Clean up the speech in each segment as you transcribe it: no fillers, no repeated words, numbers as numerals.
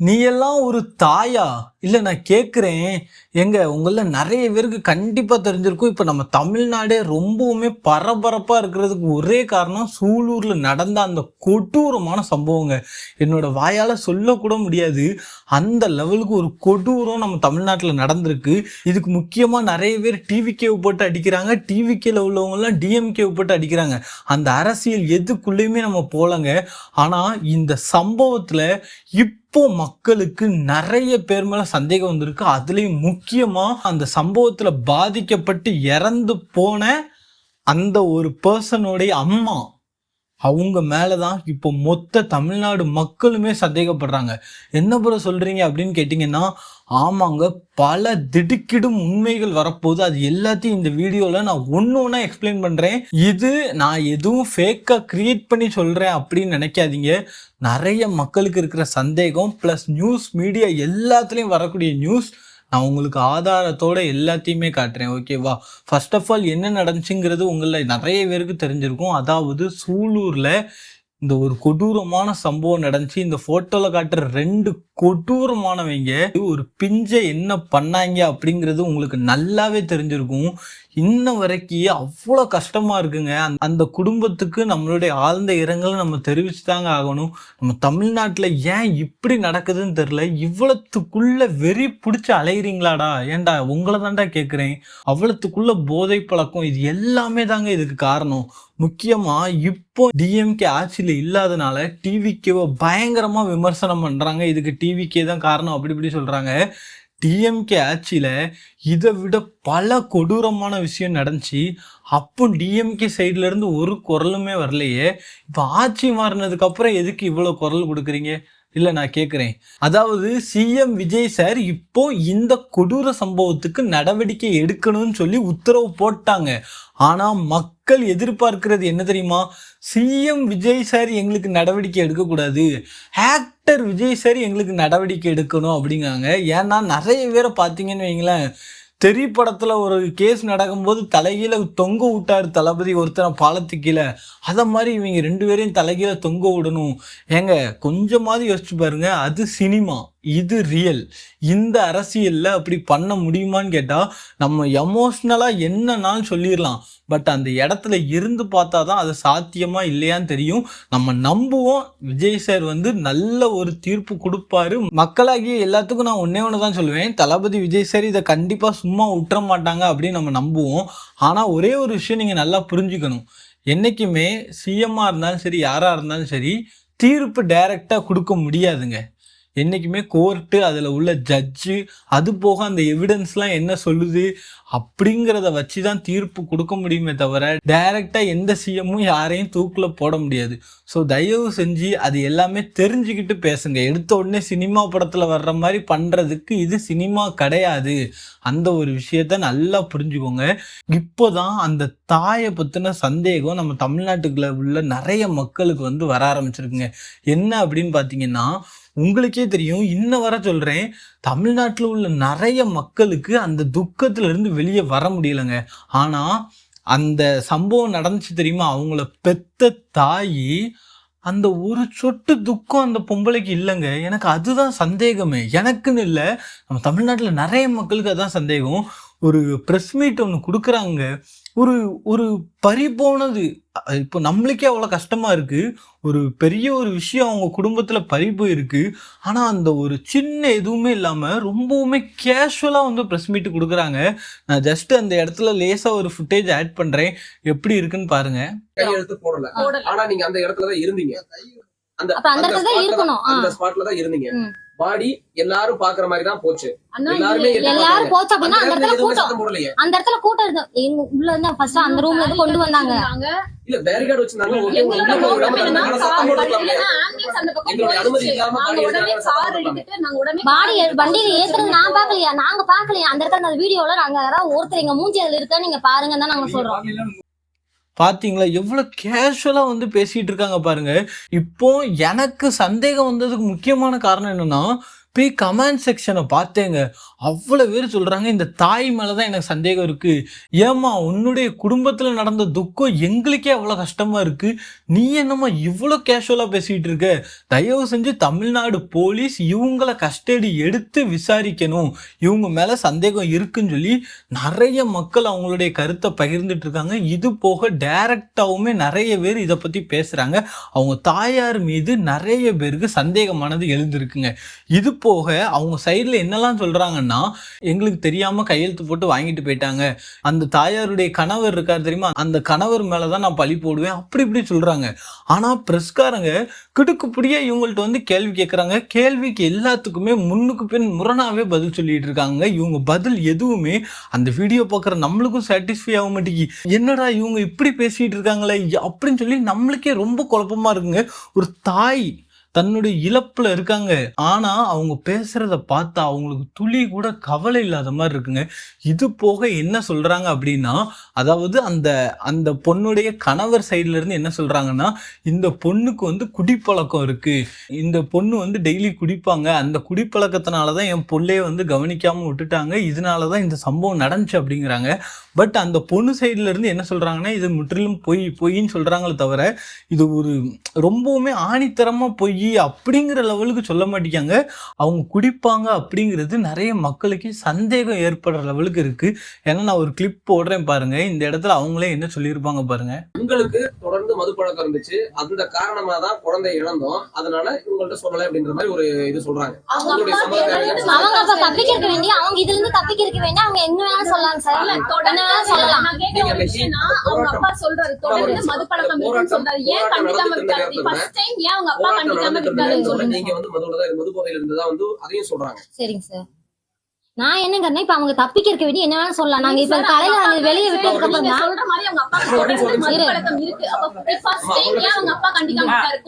நீ எல்லாம் ஒரு தாயா? இல்ல நான் கேட்குறேன். ஏங்க உங்கள நெறைய பேருக்கு கண்டிப்பா தெரிஞ்சிருக்கும். இப்ப நம்ம தமிழ்நாடே ரொம்பவுமே பரபரப்பா இருக்கிறதுக்கு ஒரே காரணம் சூலூர்ல நடந்த அந்த கொடூரமான சம்பவங்க. என்னோட வாயால சொல்லக்கூட முடியாது. அந்த லெவலுக்கு ஒரு கொடூரம் நம்ம தமிழ்நாட்டுல நடந்திருக்கு. இதுக்கு முக்கியமா நெறைய பேர் டிவிகேவ போட்டு அடிக்கிறாங்க. டிவிகேல உள்ளவங்கலாம் டிஎம்கேவ போட்டு அடிக்கிறாங்க. அந்த அரசியல் எதுக்குள்ளயுமே நம்ம போலங்க. ஆனா இந்த சம்பவத்துல இப்போ மக்களுக்கு நிறைய பேர் மேல சந்தேகம் வந்திருக்கு. அதுலயும் முக்கியமா அந்த சம்பவத்துல பாதிக்கப்பட்டு இறந்து போன அந்த ஒரு பர்சனுடைய அம்மா, அவங்க மேலதான் இப்போ மொத்த தமிழ்நாடு மக்களுமே சந்தேகப்படுறாங்க. என்ன ப்ரோ சொல்றீங்க அப்படின்னு கேட்டீங்கன்னா, ஆமாங்க, பல திடுக்கிடும் உண்மைகள் வரப்போகுது. அது எல்லாத்தையும் இந்த வீடியோல நான் ஒண்ணா எக்ஸ்பிளைன் பண்றேன். இது நான் எதுவும் ஃபேக்கா கிரியேட் பண்ணி சொல்றேன் அப்படின்னு நினைக்காதீங்க. நிறைய மக்களுக்கு இருக்கிற சந்தேகம் பிளஸ் நியூஸ் மீடியா எல்லாத்துலயும் வரக்கூடிய நியூஸ் நான் உங்களுக்கு ஆதாரத்தோட எல்லாத்தையுமே காட்டுறேன். ஓகேவா? ஃபர்ஸ்ட் ஆஃப் ஆல் என்ன நடந்துச்சுங்கிறது உங்களில் நிறைய பேருக்கு தெரிஞ்சிருக்கும். அதாவது சூலூர்ல இந்த ஒரு கொடூரமான சம்பவம் நடந்துச்சு. இந்த போட்டோல காட்டுற 2 கொடூரமானவங்க ஒரு பிஞ்சை என்ன பண்ணாங்க அப்படிங்கிறது உங்களுக்கு நல்லாவே தெரிஞ்சிருக்கும். இன்ன வரைக்கும் அவ்வளோ கஷ்டமா இருக்குங்க. அந்த குடும்பத்துக்கு நம்மளுடைய ஆழ்ந்த இரங்கலை நம்ம தெரிவிச்சு தாங்க ஆகணும். நம்ம தமிழ்நாட்டில் ஏன் இப்படி நடக்குதுன்னு தெரியல. இவ்வளத்துக்குள்ள வெறி பிடிச்சி அலையிறீங்களாடா? ஏன்டா உங்களை தான்டா கேட்குறேன். அவ்வளத்துக்குள்ள போதை பழக்கம் இது எல்லாமே தாங்க இதுக்கு காரணம். முக்கியமா இப்போ டிஎம்கே ஆட்சியில் இல்லாதனால டிவிகேவை பயங்கரமா விமர்சனம் பண்றாங்க. இதுக்கு டிவிகே தான் காரணம் அப்படி இப்படி சொல்றாங்க. டிஎம்கே ஆட்சியில இதை விட பல கொடூரமான விஷயம் நடந்துச்சு. அப்போ டிஎம்கே சைட்ல இருந்து ஒரு குரலுமே வரலையே. இப்போ ஆட்சி மாறினதுக்கு அப்புறம் எதுக்கு இவ்வளவு குரல் கொடுக்குறீங்க? இல்ல நான் கேட்குறேன். அதாவது சிஎம் விஜய் சார் இப்போ இந்த கொடூர சம்பவத்துக்கு நடவடிக்கை எடுக்கணும்னு சொல்லி உத்தரவு போட்டாங்க. ஆனா மக்கள் எதிர்பார்க்கிறது என்ன தெரியுமா? சிஎம் விஜய் சார் எங்களுக்கு நடவடிக்கை எடுக்கக்கூடாது, ஆக்டர் விஜய் சார் எங்களுக்கு நடவடிக்கை எடுக்கணும் அப்படிங்காங்க. ஏன்னா நிறைய பேரை பார்த்தீங்கன்னு வைங்களேன், தெரி படத்துல ஒரு கேஸ் நடக்கும்போது தலைகீழ தொங்க விட்டாரு தளபதி ஒருத்தனை பாலத்துக்கு கீழே. அதை மாதிரி இவங்க 2 பேரையும் தலைகீழ தொங்க விடணும். ஏங்க கொஞ்சமாவது யோசிச்சு பாருங்க. அது சினிமா, இது ரியல். இந்த அரசியல்ல அப்படி பண்ண முடியுமான்னு கேட்டா நம்ம எமோஷ்னலா என்னன்னாலும் சொல்லிடலாம். பட் அந்த இடத்துல இருந்து பார்த்தா தான் அது சாத்தியமா இல்லையான்னு தெரியும். நம்ம நம்புவோம் விஜய் சார் நல்ல ஒரு தீர்ப்பு கொடுப்பாரு. மக்களாகிய எல்லாத்துக்கும் நான் ஒண்ணு தான் சொல்லுவேன், தளபதி விஜய் சார் இதை கண்டிப்பா சும்மா விட்டுற மாட்டாங்க அப்படின்னு நம்ம நம்புவோம். ஆனா ஒரே ஒரு விஷயம் நீங்க நல்லா புரிஞ்சுக்கணும். என்னைக்குமே சிஎம்மா இருந்தாலும் சரி, யாரா இருந்தாலும் சரி, தீர்ப்பு டைரக்டா கொடுக்க முடியாதுங்க. என்றைக்குமே கோர்ட்டு, அதில் உள்ள ஜட்ஜு, அது போக அந்த எவிடன்ஸ்லாம் என்ன சொல்லுது அப்படிங்கிறத வச்சு தான் தீர்ப்பு கொடுக்க முடியுமே தவிர டைரெக்டாக எந்த சிஎம்மும் யாரையும் தூக்கில் போட முடியாது. ஸோ தயவு செஞ்சு அது எல்லாமே தெரிஞ்சுக்கிட்டு பேசுங்க. எடுத்த உடனே சினிமா படத்தில் வர்ற மாதிரி பண்ணுறதுக்கு இது சினிமா கிடையாது. அந்த ஒரு விஷயத்த நல்லா புரிஞ்சுக்கோங்க. இப்போ தான் அந்த தாயை பற்றின சந்தேகம் நம்ம தமிழ்நாட்டுக்குள்ள உள்ள நிறைய மக்களுக்கு வர ஆரம்பிச்சிருக்குங்க. என்ன அப்படின்னு பார்த்தீங்கன்னா, உங்களுக்கே தெரியும், இன்ன வர சொல்றேன், தமிழ்நாட்டில் உள்ள நிறைய மக்களுக்கு அந்த துக்கத்துல இருந்து வெளியே வர முடியலங்க. ஆனா அந்த சம்பவம் நடந்துச்சு தெரியுமா, அவங்கள பெத்த தாயி அந்த ஒரு சொட்டு துக்கம் அந்த பொம்பளைக்கு இல்லைங்க. எனக்கு அதுதான் சந்தேகமே. எனக்குன்னு இல்லை, நம்ம தமிழ்நாட்டில் நிறைய மக்களுக்கு அதான் சந்தேகம். ஒரு ப்ரெஸ் மீட் ஒன்று கொடுக்குறாங்க, ஒரு ஒரு பறி போனது. இப்போ நம்மளுக்கே அவ்வளோ கஷ்டமா இருக்கு. ஒரு பெரிய ஒரு விஷயம் அவங்க குடும்பத்தில் பறி போயிருக்கு. ஆனால் அந்த ஒரு சின்ன எதுவுமே இல்லாமல் ரொம்பவுமே கேஷுவலாக ப்ரெஸ் மீட் கொடுக்குறாங்க. நான் ஜஸ்ட் அந்த இடத்துல லேசாக ஒரு ஃபுட்டேஜ் ஆட் பண்ணுறேன், எப்படி இருக்குன்னு பாருங்க. கையெழுத்து போடல, ஆனா நீங்க அந்த இடத்துல தான் இருந்தீங்க. அந்த ஸ்பாட்ல தான் இருந்தீங்க. பாடி எல்லாரும் பாக்குற மாதிரி தான் போச்சு. எல்லாரும் போச்சு அப்படின்னா அந்த இடத்துல கூட்டம் இருக்கு. எங்க உள்ள இருந்து ஃபர்ஸ்ட் அந்த ரூம்ல இருந்து கொண்டு வந்தாங்க. இல்ல பேரிகார்டு வச்சிருந்தாங்க. பாடி வண்டியில ஏத்துறது நான் பாக்கலையா, நாங்க பாக்கலையா அந்த இடத்துல. அந்த வீடியோல நாங்க யாராவது ஒருத்தர் எங்க மூஞ்சி அதுல இருக்கா நீங்க பாருங்கன்னு தான் நாங்க சொல்றோம். பார்த்தீங்களா எவ்வளோ கேஷுவலாக பேசிகிட்டு இருக்காங்க பாருங்க. இப்போ எனக்கு சந்தேகம் வந்ததுக்கு முக்கியமான காரணம் என்னன்னா, போய் கமெண்ட் செக்ஷனை பார்த்தேங்க, அவ்வளோ பேர் சொல்கிறாங்க இந்த தாய் மேலே தான் எனக்கு சந்தேகம் இருக்குது. ஏம்மா உன்னுடைய குடும்பத்தில் நடந்த துக்கம் எங்களுக்கே அவ்வளோ கஷ்டமாக இருக்குது, நீ என்னம்மா இவ்வளோ கேஷுவலாக பேசிகிட்டு இருக்க, தயவு செஞ்சு தமிழ்நாடு போலீஸ் இவங்கள கஸ்டடி எடுத்து விசாரிக்கணும், இவங்க மேலே சந்தேகம் இருக்குன்னு சொல்லி நிறைய மக்கள் அவங்களுடைய கருத்தை பகிர்ந்துட்டு இருக்காங்க. இது போக டைரக்டாவுமே நிறைய பேர் இதை பற்றி பேசுகிறாங்க. அவங்க தாயார் மீது நிறைய பேருக்கு சந்தேகமானது எழுந்திருக்குங்க. இது போக அவங்க சைடில் என்னெல்லாம் சொல்கிறாங்கன்னா, எங்களுக்கு தெரியாமல் கையெழுத்து போட்டு வாங்கிட்டு போயிட்டாங்க, அந்த தாயாருடைய கணவர் இருக்கார் தெரியுமா, அந்த கணவர் மேலே தான் நான் பழி போடுவேன், அப்படி இப்படி சொல்கிறாங்க. ஆனால் பிரஸ்காரங்க கிடுக்குப்படியே இவங்கள்ட்ட வந்து கேள்வி கேட்குறாங்க. கேள்விக்கு எல்லாத்துக்குமே முன்னுக்கு பின் முரணாகவே பதில் சொல்லிட்டு இருக்காங்க. இவங்க பதில் எதுவுமே அந்த வீடியோ பார்க்குற நம்மளுக்கும் சாட்டிஸ்ஃபை ஆக மாட்டேங்கி, என்னடா இவங்க இப்படி பேசிகிட்டு இருக்காங்களே அப்படின்னு சொல்லி நம்மளுக்கே ரொம்ப குழப்பமாக இருக்குங்க. ஒரு தாய் தன்னுடைய இழப்புல இருக்காங்க, ஆனா அவங்க பேசுறத பார்த்தா அவங்களுக்கு துளி கூட கவலை இல்லாத மாதிரி இருக்குங்க. இது போக என்ன சொல்றாங்க அப்படின்னா, அதாவது அந்த அந்த பொண்ணுடைய கணவர் சைட்ல இருந்து என்ன சொல்றாங்கன்னா, இந்த பொண்ணுக்கு வந்து குடிப்பழக்கம் இருக்கு, இந்த பொண்ணு வந்து டெய்லி குடிப்பாங்க, அந்த குடிப்பழக்கத்தினாலதான் என் பொண்ணைய வந்து கவனிக்காம விட்டுட்டாங்க, இதனாலதான் இந்த சம்பவம் நடந்துச்சு அப்படிங்கிறாங்க. பட் அந்த பொண்ணு சைட்ல இருந்து என்ன சொல்றாங்கன்னா, இது முற்றிலும் பொய்ன்னு சொல்றாங்களே தவிர இது ஒரு ரொம்பவுமே ஆணித்தரமா பொய் அப்படிங்கிற லெவலுக்கு சொல்ல மாட்டேங்காங்க. அவங்க குடிப்பாங்க அப்படிங்கிறது நிறைய மக்களுக்கு சந்தேகம் ஏற்படுற லெவலுக்கு இருக்கு. ஏன்னா நான் ஒரு கிளிப் போடுறேன் பாருங்க, இந்த இடத்துல அவங்களே என்ன சொல்லியிருப்பாங்க பாருங்க. உங்களுக்கு தொடர்ந்து மது பழக்கம் இருந்துச்சு, அந்த காரணமா தான் குழந்தை இழந்தோம், அதனால உங்கள்ட்ட சொல்லல அப்படின்ற மாதிரி ஒரு இது சொல்றாங்க. அவங்க தப்பிக்க இருக்க வேண்டிய, அவங்க இதுல இருந்து தப்பிக்க இருக்க வேண்டிய, அவங்க என்ன வேணாலும் சொல்லலாம் சார், என்ன வேணாலும் சொல்லலாம். அவங்க அப்பா சொல்றாரு தொடர்ந்து மது பழக்கம் இருக்குன்னு சொல்றாரு, ஏன் கண்டிக்காம இருக்காரு? ஃபர்ஸ்ட் டைம் ஏன் அவங்க அப்பா கண்டிக்காம இருக்காரு? நீங்க வந்து மது போதையில இருந்ததா வந்து அதையும் சொல்றாங்க. சரிங்க சார், நான் என்னங்கன்னா இப்ப அவங்க தப்பிக்க இருக்க வேண்டிய என்ன வேணாலும் சொல்லலாம். நாங்க இப்ப காலையில வெளியே விட்டதுக்கு அப்புறம் தான் சொல்ற மாதிரி அவங்க அப்பா தொடர்ந்து மது பழக்கம் இருக்கு. அப்ப ஃபர்ஸ்ட் டைம் ஏன் அவங்க அப்பா கண்டிக்காம இருக்காரு?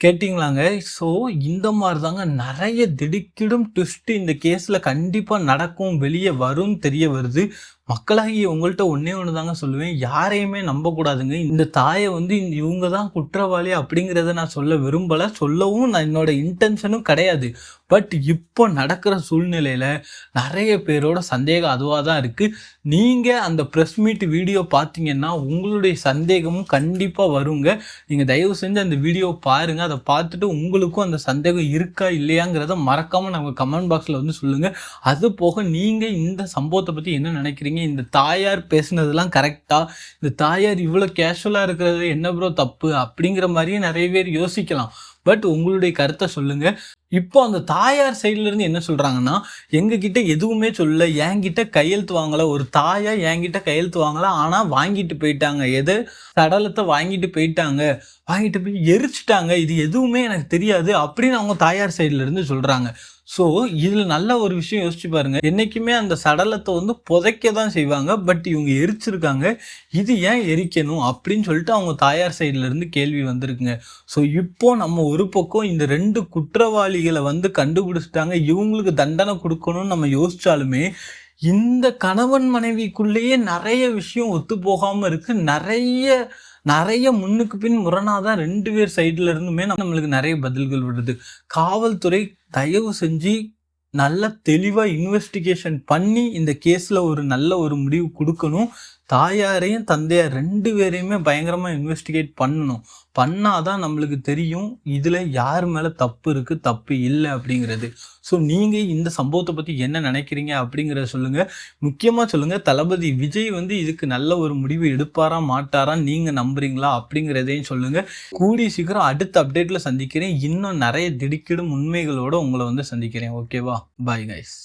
கேட்டிங்களாங்க? ஸோ இந்த மாதிரி தாங்க நிறைய திடுக்கிடும் ட்விஸ்ட் இந்த கேஸில் கண்டிப்பாக நடக்கும், வெளியே வரும் தெரிய வருது. மக்களாகி உங்கள்கிட்ட ஒன்றே ஒன்று தாங்க சொல்லுவேன், யாரையுமே நம்பக்கூடாதுங்க. இந்த தாயை வந்து இவங்க தான் குற்றவாளி அப்படிங்கிறத நான் சொல்ல விரும்பலை, சொல்லவும் நான் என்னோட இன்டென்ஷனும் கிடையாது. பட் இப்போ நடக்கிற சூழ்நிலையில் நிறைய பேரோட சந்தேகம் அதுவாக தான் இருக்குது. நீங்கள் அந்த ப்ரெஸ் மீட் வீடியோ பார்த்தீங்கன்னா உங்களுடைய சந்தேகமும் கண்டிப்பாக வருங்க. நீங்கள் தயவு செஞ்சு அந்த வீடியோ பாருங்கள், அதை பார்த்துட்டு உங்களுக்கும் அந்த சந்தேகம் இருக்கா இல்லையாங்கிறத மறக்காமல் நம்ம கமெண்ட் பாக்ஸில் வந்து சொல்லுங்கள். அது போக நீங்கள் இந்த சம்பவத்தை பற்றி என்ன நினைக்கிறீங்க? இந்த தாயார் பேசுனதெல்லாம் கரெக்டா? இந்த தாயார் இவ்வளோ கேஷுவலாக இருக்கிறது என்ன ப்ரோ தப்பு அப்படிங்கிற மாதிரியே நிறைய பேர் யோசிக்கலாம். பட் உங்களுடைய கருத்தை சொல்லுங்க. இப்போ அந்த தாயார் சைட்ல இருந்து என்ன சொல்றாங்கன்னா, எங்ககிட்ட எதுவுமே சொல்ல, என்கிட்ட கையெழுத்து வாங்கல, ஒரு தாயா என்கிட்ட கையெழுத்து வாங்கல, ஆனா வாங்கிட்டு போயிட்டாங்க, எது சடலத்தை வாங்கிட்டு போயிட்டாங்க, வாங்கிட்டு போய் எரிச்சிட்டாங்க, இது எதுவுமே எனக்கு தெரியாது அப்படின்னு அவங்க தாயார் சைட்ல இருந்து சொல்றாங்க. ஸோ இதில் நல்ல ஒரு விஷயம் யோசிச்சு பாருங்க, என்றைக்குமே அந்த சடலத்தை வந்து புதைக்க தான் செய்வாங்க, பட் இவங்க எரிச்சிருக்காங்க, இது ஏன் எரிக்கணும் அப்படின்னு சொல்லிட்டு அவங்க தாயார் சைட்ல இருந்து கேள்வி வந்திருக்குங்க. ஸோ இப்போ நம்ம ஒரு பக்கம் இந்த 2 குற்றவாளிகளை வந்து கண்டுபிடிச்சிட்டாங்க, இவங்களுக்கு தண்டனை கொடுக்கணும்னு நம்ம யோசிச்சாலுமே இந்த கணவன் மனைவிக்குள்ளேயே நிறைய விஷயம் ஒத்து போகாமல் இருக்கு. நிறைய முன்னுக்கு பின் முரணாதான் 2 பேர் சைட்ல இருந்துமே நம்மளுக்கு நிறைய பதில்கள் விடுது. காவல்துறை தயவு செஞ்சு நல்ல தெளிவாக இன்வெஸ்டிகேஷன் பண்ணி இந்த கேஸில் ஒரு நல்ல ஒரு முடிவு கொடுக்கணும். தாயாரையும் தந்தையார் 2 பேரையுமே பயங்கரமாக இன்வெஸ்டிகேட் பண்ணணும். பண்ணாதான் நம்மளுக்கு தெரியும் இதில் யார் மேலே தப்பு இருக்குது தப்பு இல்லை அப்படிங்கிறது. ஸோ நீங்கள் இந்த சம்பவத்தை பற்றி என்ன நினைக்கிறீங்க அப்படிங்கிறத சொல்லுங்கள். முக்கியமாக சொல்லுங்கள், தளபதி விஜய் வந்து இதுக்கு நல்ல ஒரு முடிவு எடுப்பாரா மாட்டாரா, நீங்கள் நம்புறீங்களா அப்படிங்கிறதையும் சொல்லுங்கள். கூடிய சீக்கிரம் அடுத்த அப்டேட்டில் சந்திக்கிறேன். இன்னும் நிறைய திடுக்கிடும் உண்மைகளோடு உங்களை வந்து சந்திக்கிறேன். ஓகேவா? Bye guys.